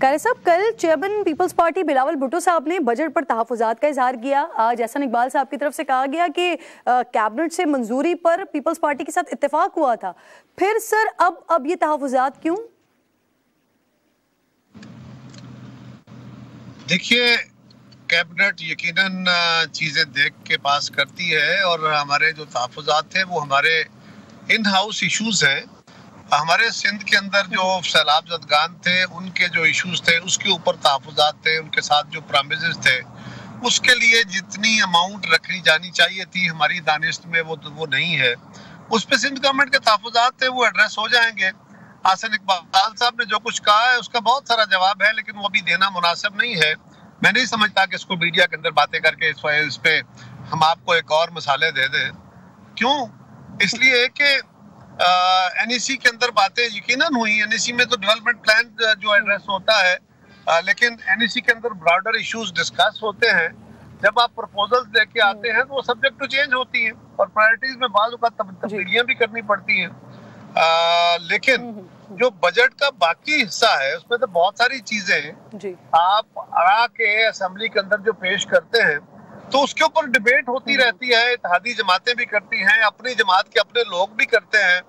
कारी साहब, कल चेयरमैन पीपल्स पार्टी बिलावल भुट्टो साहब ने बजट पर तहफ़्फ़ुज़ात का इजहार किया। आज एहसन इकबाल साहब की तरफ से कहा गया कि कैबिनेट से मंजूरी पर पीपल्स पार्टी के साथ इत्तेफाक हुआ था। फिर सर अब ये तहफ़्फ़ुज़ात क्यों? देखिए, कैबिनेट यकीनन चीज़ें देख के पास करती है और हमारे जो तहफ़्फ़ुज़ात थे वो हमारे इन हाउस इश्यूज़ हैं। हमारे सिंध के अंदर जो सैलाब ज़दगान थे उनके जो इश्यूज़ थे उसके ऊपर तहफ़्फ़ुज़ात थे, उनके साथ जो प्रॉमिसेस थे उसके लिए जितनी अमाउंट रखी जानी चाहिए थी हमारी दानिश में वो नहीं है। उस पे सिंध गवर्नमेंट के तहफ़्फ़ुज़ात थे वो एड्रेस हो जाएंगे। एहसन इकबाल साहब ने जो कुछ कहा है उसका बहुत सारा जवाब है, लेकिन वो अभी देना मुनासिब नहीं है। मैं नहीं समझता कि इसको मीडिया के अंदर बातें करके इस पे हम आपको एक और मिसालें दे दें। क्यों? इसलिए कि एनईसी के अंदर बातें यकीनन हुई। एनईसी में तो डेवलपमेंट प्लान जो एड्रेस होता है, लेकिन एनईसी के अंदर ब्रॉडर इश्यूज डिस्कस होते हैं। जब आप प्रपोजल्स लेके आते हैं तो वो सब्जेक्ट टू चेंज होती हैं और प्रायोरिटीज में बाज़ तब्दीलियां भी करनी पड़ती हैं। लेकिन जो बजट का बाकी हिस्सा है उसमें तो बहुत सारी चीजें आप आके असेंबली के अंदर जो पेश करते हैं तो उसके ऊपर डिबेट होती रहती है। इत्तेहादी जमातें भी करती हैं, अपनी जमात के अपने लोग भी करते हैं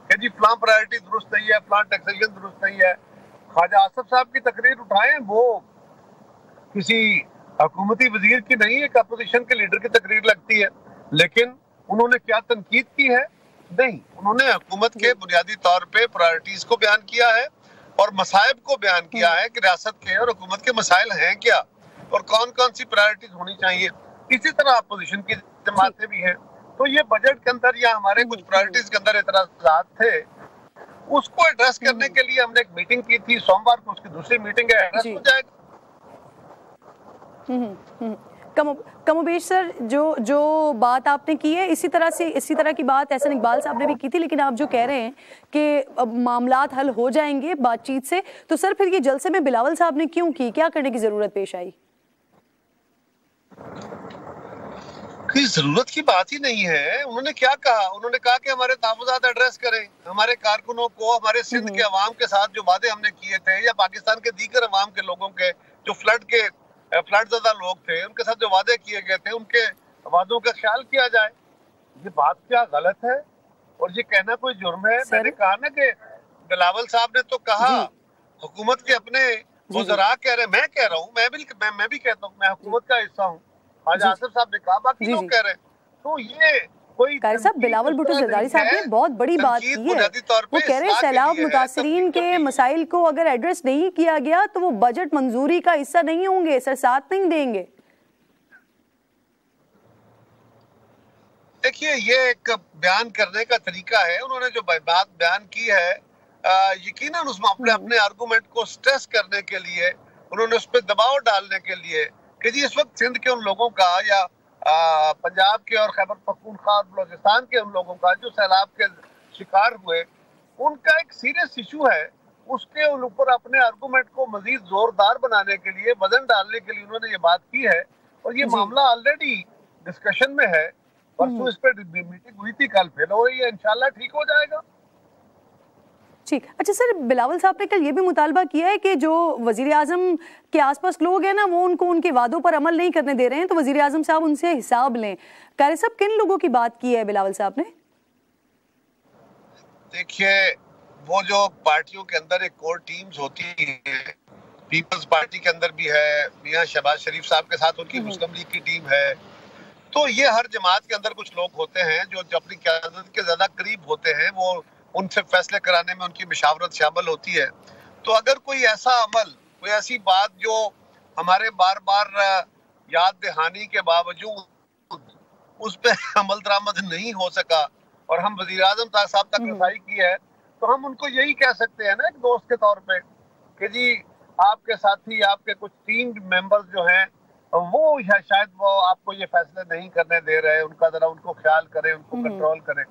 कि जी फलां प्रायोरिटी दुरुस्त नहीं है, फलां टैक्सेशन दुरुस्त नहीं है। ख्वाजा आसिफ साहब की तकरीर उठाएं, वो किसी हुकूमती वजीर की नहीं, एक अपोजिशन के लीडर की तकरीर लगती है, लेकिन उन्होंने क्या तनकीद की है? नहीं, उन्होंने हुकूमत के बुनियादी तौर पे प्रायोरिटीज को बयान किया है और मसाइब को बयान किया है कि रियासत के और हुकूमत के मसाइल हैं क्या और कौन कौन सी प्रायोरिटीज होनी चाहिए। इसी तरह अपोजिशन की जमातें भी हैं। तो ये बजट के अंदर या हमारे कुछ प्रायोरिटीज के अंदर एतराज़ात थे, उसको एड्रेस करने के लिए हमने एक मीटिंग की थी। सोमवार को उसकी दूसरी मीटिंग है, एड्रेस हो जाएगा। कमोबेश सर, जो बात आपने की है इसी तरह की बात एहसन इकबाल साहब ने भी की थी, लेकिन आप जो कह रहे हैं कि अब मामलात हल हो जाएंगे बातचीत से, तो सर फिर ये जलसे में बिलावल साहब ने क्यों की? क्या करने की जरूरत पेश आई? कोई जरूरत की बात ही नहीं है। उन्होंने क्या कहा? उन्होंने कहा कि हमारे तहफ़्फ़ुज़ात एड्रेस करें, हमारे कारकुनों को, हमारे सिंध के अवाम के साथ जो वादे हमने किए थे या पाकिस्तान के दीगर अवाम के लोगों के जो फ्लड ज़दा लोग थे उनके साथ जो वादे किए गए थे उनके वादों का ख्याल किया जाए। ये बात क्या गलत है और ये कहना कोई जुर्म है? मैंने कहा ना कि बिलावल साहब ने तो कहा, हुकूमत के अपने वज़रा कह रहे, मैं कह रहा हूँ, मैं भी कहता हूँ, मैं हुकूमत का हिस्सा हूँ। ख्वाजा आसिफ साहब ने कहा, बाकी लोग कह रहे हैं। तो ये कोई कारी साहब, बिलावल भुट्टो जरदारी साहब ने बहुत बड़ी बात की है। वो कह रहे हैं सैलाब मुतासिरीन के मसाइल को अगर एड्रेस नहीं किया गया तो वो बजट मंजूरी का हिस्सा नहीं होंगे, सर साथ नहीं देंगे। देखिए, ये एक बयान करने का तरीका है। उन्होंने जो बात बयान की है, यकीनन उसमें अपने आर्गूमेंट को स्ट्रेस करने के लिए, उन्होंने उस पर दबाव डालने के लिए कि जी इस वक्त सिंध के उन लोगों का या पंजाब के और खैबर पख्तूनख्वा और बलोचिस्तान के उन लोगों का जो सैलाब के शिकार हुए, उनका एक सीरियस इशू है। उसके ऊपर अपने आर्गूमेंट को मजीद जोरदार बनाने के लिए, वजन डालने के लिए उन्होंने ये बात की है और ये मामला ऑलरेडी डिस्कशन में है। परसों इस पर मीटिंग हुई थी, कल फिर हो रही है, इंशाल्लाह ठीक हो जाएगा। ठीक, अच्छा सर, बिलावल साहब ने कल ये भी मुतालबा किया है कि जो वजीर आजम के आसपास लोग हैं ना, वो उनको उनके वादों पर अमल नहीं करने दे रहे हैं, तो वजीर आजम साहब उनसे हिसाब लें। कारी साहब, किन लोगों की बात की है बिलावल साहब ने? देखिए, वो जो पार्टियों के अंदर एक कोर टीम्स होती है, पीपल्स पार्टी के अंदर भी है, मियां शहबाज शरीफ साहब के साथ उनकी मुस्लिम लीग की टीम है। तो ये हर जमात के अंदर कुछ लोग होते हैं जो अपनी क़यादत के ज्यादा करीब होते हैं, वो उनसे फैसले कराने में उनकी मशावरत शामिल होती है। तो अगर कोई ऐसा अमल, कोई ऐसी बात जो हमारे बार बार याद दहानी के बावजूद उस पर अमल दरामद नहीं हो सका और हम वज़ीर आज़म साहब तक रसाई की है, तो हम उनको यही कह सकते हैं ना एक दोस्त के तौर पे कि जी आपके साथी, आपके कुछ टीम मेंबर्स जो हैं वो शायद वो आपको ये फैसले नहीं करने दे रहे, उनका जरा उनको ख्याल करें, उनको कंट्रोल करें।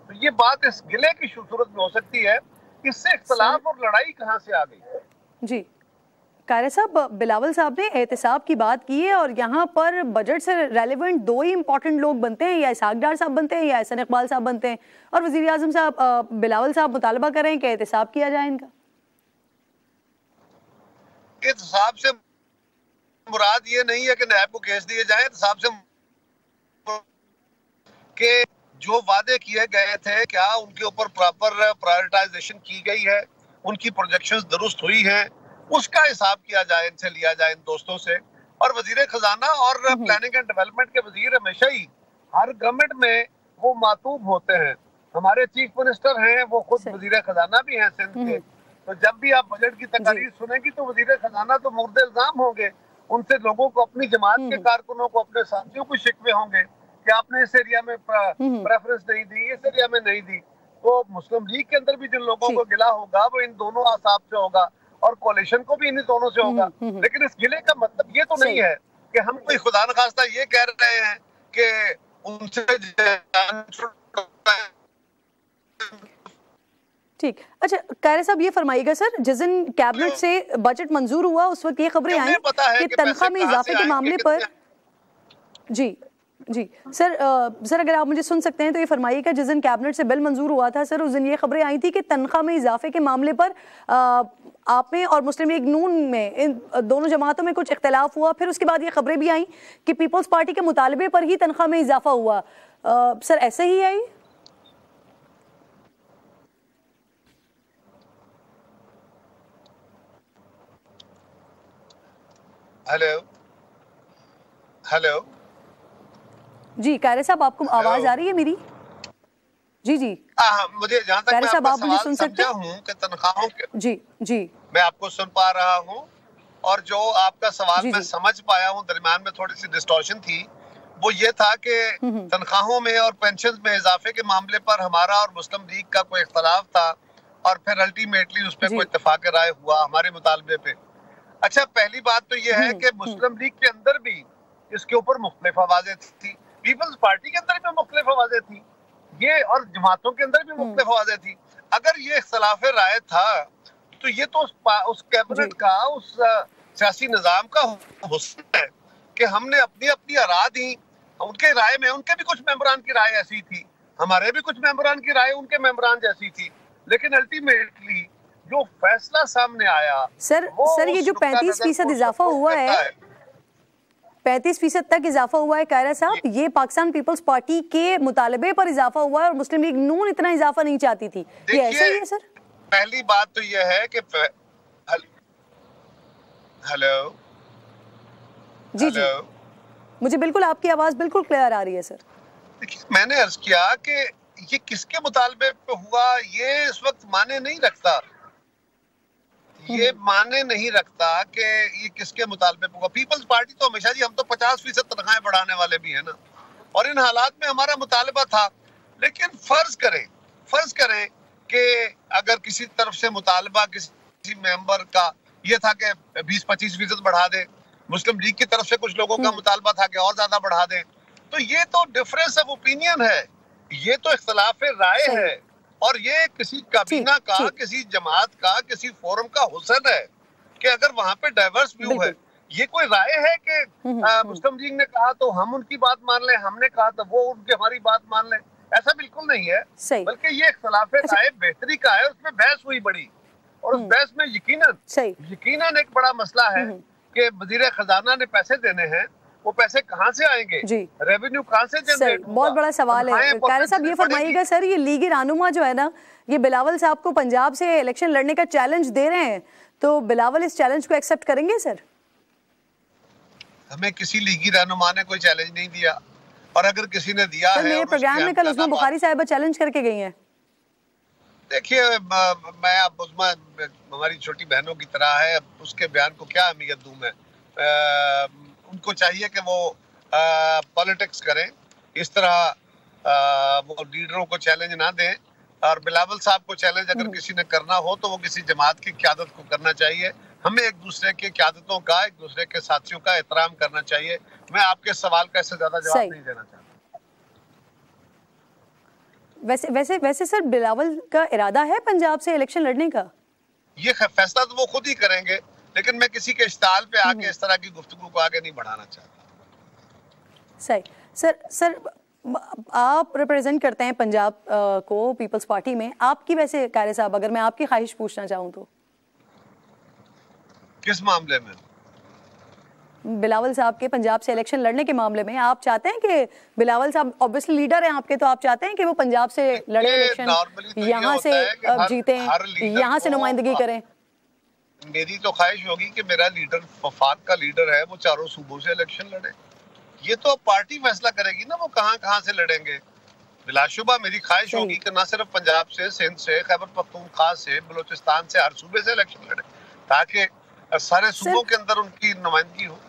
तो ये बात इस गिले की सूरत में हो सकती है। इससे इख्तलाफ और लड़ाई कहाँ से आ गई? जी, कारी साहब, बिलावल साहब ने एहतिसाब की बात की है और यहाँ पर बजट से रेलेवेंट दो ही इंपॉर्टेंट लोग बनते हैं, या इसहाक डार साहब बनते हैं या एहसन इकबाल साहब बनते हैं, और वजीर आजम साहब बिलावल साहब मुतालबा करें कि एहतिसाब किया जाए इनका। एहतसाब से मुराद ये नहीं है कि नैब को केस दिए जाए, एहतसाब से के जो वादे किए गए थे क्या उनके ऊपर प्रॉपर प्रायोरिटाइजेशन की गई है, उनकी प्रोजेक्शंस दुरुस्त हुई हैं, उसका हिसाब किया जाए, इनसे लिया जाए, इन दोस्तों से। और वजीर खजाना और प्लानिंग एंड डेवलपमेंट के वजीर हमेशा ही हर गवर्नमेंट में वो मातूब होते हैं। हमारे चीफ मिनिस्टर हैं, वो खुद वजीर खजाना भी हैं सिंध के। तो जब भी आप बजट की तकारीर सुनेंगी तो वजीर खजाना तो मुर्द इल्जाम होंगे, उनसे लोगों को, अपनी जमात के कारकुनों को, अपने साथियों को शिकवे होंगे कि आपने इस एरिया में प्रेफरेंस नहीं दी, इस एरिया में नहीं दी। तो मुस्लिम लीग के अंदर भी जिन लोगों को गिला होगा वो इन दोनों आसाब से होगा और कोalition को भी इन दोनों से होगा। लेकिन इस गिले का मतलब ये तो नहीं है कि हम कोई खुदा न खास्ता ये कह रहे हैं कि उनसे ठीक। अच्छा कायरे साहब ये फरमाइएगा सर, जिस दिन कैबिनेट से बजट मंजूर हुआ उस वक्त ये खबरें आई कि तनख्वाह में इजाफे के मामले पर, जी जी सर, सर अगर आप मुझे सुन सकते हैं तो ये फरमाइएगा, जिस दिन कैबिनेट से बिल मंजूर हुआ था सर उस दिन ये खबरें आई थी कि तनख्वाह में इजाफे के मामले पर आप में और मुस्लिम लीग नून में, इन दोनों जमातों में कुछ इख्तलाफ हुआ। फिर उसके बाद ये खबरें भी आई कि पीपल्स पार्टी के मुतालबे पर ही तनख्वाह में इजाफा हुआ। सर ऐसे ही आई? हेलो हेलो जी कायरे साहब, आपको आवाज आ रही है मेरी? जी जी मुझे जहाँ तक साहब आप मुझे सुन सकते हूँ कि तनख्वाहों के, जी जी मैं आपको सुन पा रहा हूँ और जो आपका सवाल मैं समझ पाया हूँ, दरमियान में थोड़ी सी डिस्टॉर्शन थी, वो ये था कि तनख्वाहों में और पेंशन में इजाफे के मामले पर हमारा और मुस्लिम लीग का कोई इख्तलाफ था और फिर अल्टीमेटली उस पर कोई इत्तेफाक राय हुआ हमारे मुतालबे पे। अच्छा, पहली बात तो ये है कि मुस्लिम लीग के अंदर भी इसके ऊपर मुख्तलिफ आवाजें थी, पीपल्स पार्टी के अंदर भी मुख्तलिफ आवाजें थी, ये और जमातों के अंदर भी मुख्तलिफ आवाजें थी। अगर ये इख्तलाफ राय था तो ये तो उस कैबिनेट का, उस सियासी निजाम का हुस्न है कि हमने अपनी अपनी आरा दी। उनके राय में, उनके भी कुछ मेंबरान की राय ऐसी थी, हमारे भी कुछ मेंबरान की राय उनके मेंबरान जैसी थी, लेकिन अल्टीमेटली जो फैसला सामने आया सर ये जो 35% इजाफा हुआ है, 35% तक इजाफा हुआ है कायरा साहब, ये पाकिस्तान पीपल्स पार्टी के मुतालबे पर इजाफा हुआ है और मुस्लिम लीग नून इतना इजाफा नहीं चाहती थी। ये ऐसा ही है सर? पहली बात तो ये है कि हेलो जी जी मुझे बिल्कुल आपकी आवाज बिल्कुल क्लियर आ रही है सर। देखिए, मैंने अर्ज किया कि ये किसके मुतालबे पे हुआ ये इस वक्त माने नहीं रखता, ये माने नहीं रखता कि ये किसके मुतालबे पे हुआ। पीपल्स पार्टी तो हमेशा जी, हम तो 50% तनख्वाहें बढ़ाने वाले भी है ना, और इन हालात में हमारा मुतालबा था। लेकिन फर्ज करें कि अगर किसी तरफ से मुतालबा किसी मेंबर का ये था कि 20-25% बढ़ा दे, मुस्लिम लीग की तरफ से कुछ लोगों का मुतालबा था कि और ज्यादा बढ़ा दे, तो ये तो डिफरेंस ऑफ ओपिनियन है, ये तो इख्तलाफ राय है, और ये किसी काबीना का, किसी जमात का, किसी फोरम का हुस्न है कि अगर वहां पे डाइवर्स व्यू है। ये कोई राय है कि मुस्लिम लीग ने कहा तो हम उनकी बात मान लें, हमने कहा तो वो उनकी हमारी बात मान लें, ऐसा बिल्कुल नहीं है। बल्कि ये इख्तलाफ राय बेहतरी का है, उसमें बहस हुई बड़ी, और उस बहस में यकीनन एक बड़ा मसला है कि वजीर खजाना ने पैसे देने हैं, वो पैसे कहाँ से आएंगे, रेवेन्यू कहाँ से जनरेट होगा? बहुत बड़ा सवाल है कायरा साहब। ये फरमाइएगा सर, ये लीगी रहनुमा जो है ना, ये बिलावल साहब को पंजाब से इलेक्शन लड़ने का चैलेंज दे रहे हैं, तो बिलावल इस चैलेंज को एक्सेप्ट करेंगे सर? हमें किसी लीगी रहनुमा ने कोई चैलेंज नहीं दिया, और अगर किसी ने दिया है, मेरे प्रोग्राम में कल उस्मा बुखारी साहिबा चैलेंज करके गई हैं। देखिए, मैं अब उस्मा हमारी छोटी बहनों की तरह है, अब उसके बयान को क्या अहमियत दूं मैं। उनको चाहिए कि वो पॉलिटिक्स करें, इस तरह वो लीडरों को चैलेंज ना दें, और बिलावल साहब को चैलेंज अगर किसी ने करना हो तो वो किसी जमात की क़यादत को करना चाहिए। हमें एक दूसरे की क़यादतों का, एक दूसरे के साथियों का एहतराम करना चाहिए। मैं आपके सवाल का इससे ज्यादा जवाब नहीं देना चाहता। वैसे सर, बिलावल का इरादा है पंजाब से इलेक्शन लड़ने का? ये फैसला तो वो खुद ही करेंगे, लेकिन मैं किसी के इश्ताल पे आके इस तरह की गुफ्तगू को आगे नहीं बढ़ाना चाहता। सही। सर आप रिप्रेजेंट करते हैं पंजाब को पीपल्स पार्टी में, आपकी वैसे कायरे साहब, अगर मैं आपकी ख्वाहिश पूछना चाहूँ तो? किस मामले में? बिलावल साहब के पंजाब से इलेक्शन लड़ने के मामले में आप चाहते हैं कि बिलावल साहब ऑब्वियसली लीडर हैं आपके, तो आप चाहते हैं कि वो पंजाब से लड़े इलेक्शन, तो यहाँ से जीते, यहाँ से नुमाइंदगी करें? मेरी तो ख्वाहिश होगी कि मेरा लीडर, वफाक का लीडर है, वो चारों सूबों से इलेक्शन लड़े। ये तो पार्टी फैसला करेगी ना वो कहाँ से लड़ेंगे। बिलाशुबा मेरी ख्वाहिश होगी कि ना सिर्फ पंजाब से, सिंध से, खैबर पख्तूनख्वा से, बलूचिस्तान से, हर सूबे से इलेक्शन लड़े, ताकि सारे सूबों के अंदर उनकी नुमाइंदगी हो।